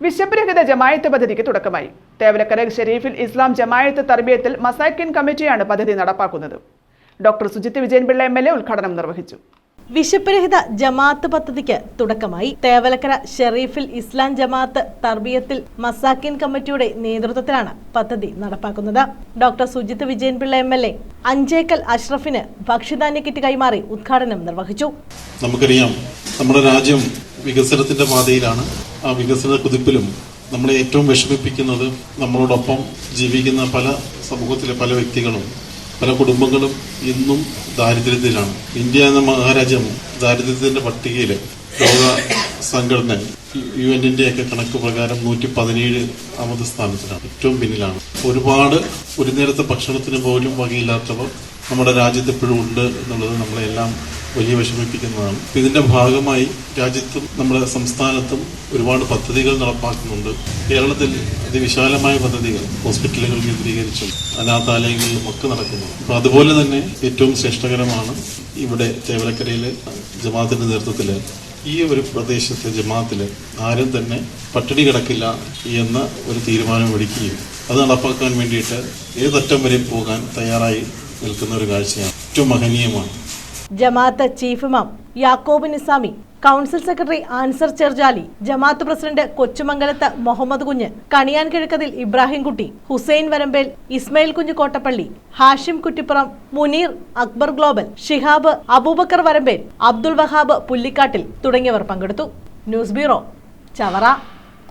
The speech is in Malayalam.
വിശപ്പ് രഹിത ജമായത്ത് പദ്ധതിക്ക് തുടക്കമായി. തേവലക്കര ഷെരീഫിൽ ഇസ്ലാം ജമായത്ത് തർബിയത്തിൽ മസാക്കിൻ കമ്മിറ്റിയാണ് പദ്ധതി നടപ്പാക്കുന്നത്. ഡോക്ടർ സുജിത്ത് വിജയൻപിള്ള MLA ഉദ്ഘാടനം നിർവഹിച്ചു. വിശപ്പ് രഹിത ജമാഅത്ത് പദ്ധതിക്ക് തുടക്കമായി. തേവലക്കര ഷെരീഫിൽ ഇസ്ലാം ജമാഅത്ത് തർബിയത്തിൽ മസാക്കിൻ കമ്മിറ്റിയുടെ നേതൃത്വത്തിലാണ് പദ്ധതി നടപ്പാക്കുന്നത്. ഡോക്ടർ സുജിത്ത് വിജയൻപിള്ള MLA അഞ്ചേക്കൽ അഷ്റഫിന് ഭക്ഷ്യധാന്യ കിറ്റ് കൈമാറി ഉദ്ഘാടനം നിർവഹിച്ചു. നമുക്കറിയാം, നമ്മുടെ രാജ്യം വികസനത്തിന്റെ പാതയിലാണ്. ആ വികസന കുതിപ്പിലും നമ്മളെ ഏറ്റവും വിഷമിപ്പിക്കുന്നത് നമ്മളോടൊപ്പം ജീവിക്കുന്ന പല സമൂഹത്തിലെ പല വ്യക്തികളും പല കുടുംബങ്ങളും ഇന്നും ദാരിദ്ര്യത്തിലാണ്. ഇന്ത്യ എന്ന മഹാരാജ്യം ദാരിദ്ര്യത്തിന്റെ പട്ടികയിൽ ലോക സംഘടന UN-ന്റെ കണക്ക് പ്രകാരം 117ാമത് സ്ഥാനത്തിലാണ്. ഏറ്റവും പിന്നിലാണ്. ഒരുപാട് ഒരു നേരത്തെ ഭക്ഷണത്തിന് പോലും വകയില്ലാത്തവർ നമ്മുടെ രാജ്യത്ത് എപ്പോഴും ഉണ്ട് എന്നുള്ളത് നമ്മളെല്ലാം വലിയ വിഷമിപ്പിക്കുന്നതാണ്. ഇതിന്റെ ഭാഗമായി രാജ്യത്തും നമ്മുടെ സംസ്ഥാനത്തും ഒരുപാട് പദ്ധതികൾ നടപ്പാക്കുന്നുണ്ട്. കേരളത്തിൽ അതിവിശാലമായ പദ്ധതികൾ ഹോസ്പിറ്റലുകൾ കേന്ദ്രീകരിച്ചും അനാഥാലയങ്ങളിലും ഒക്കെ നടക്കുന്നു. അപ്പൊ അതുപോലെ തന്നെ ഏറ്റവും ശ്രേഷ്ഠകരമാണ് ഇവിടെ തേവലക്കരയിലെ ജമാഅത്തിന്റെ നേതൃത്വത്തിൽ ഈ ഒരു പ്രദേശത്തെ ജമാഅത്തിൽ ആരും തന്നെ പട്ടിണി കിടക്കില്ല എന്ന ഒരു തീരുമാനം എടുക്കുകയും അത് നടപ്പാക്കാൻ വേണ്ടിയിട്ട് ഏതറ്റം വരെ പോകാൻ തയ്യാറായി നിൽക്കുന്ന ഒരു കാഴ്ചയാണ്. ഏറ്റവും മഹനീയമാണ്. ജമാഅത്ത് ചീഫ് ഇമാം യാക്കോബ് നിസാമി, കൗൺസിൽ സെക്രട്ടറി ആൻസർ ചെർജാലി, ജമാഅത്ത് പ്രസിഡന്റ് കൊച്ചുമംഗലത്ത് മുഹമ്മദ് കുഞ്ഞ്, കണിയാൻ കിഴക്കതിൽ ഇബ്രാഹിം കുട്ടി, ഹുസൈൻ വരമ്പേൽ, ഇസ്മായിൽ കുഞ്ഞ് കോട്ടപ്പള്ളി, ഹാഷിം കുറ്റിപ്പുറം, മുനീർ, അക്ബർ ഗ്ലോബൽ, ഷിഹാബ്, അബൂബക്കർ വരമ്പേൽ, അബ്ദുൾ വഹാബ് പുല്ലിക്കാട്ടിൽ തുടങ്ങിയവർ പങ്കെടുത്തു. News bureau, Chavara.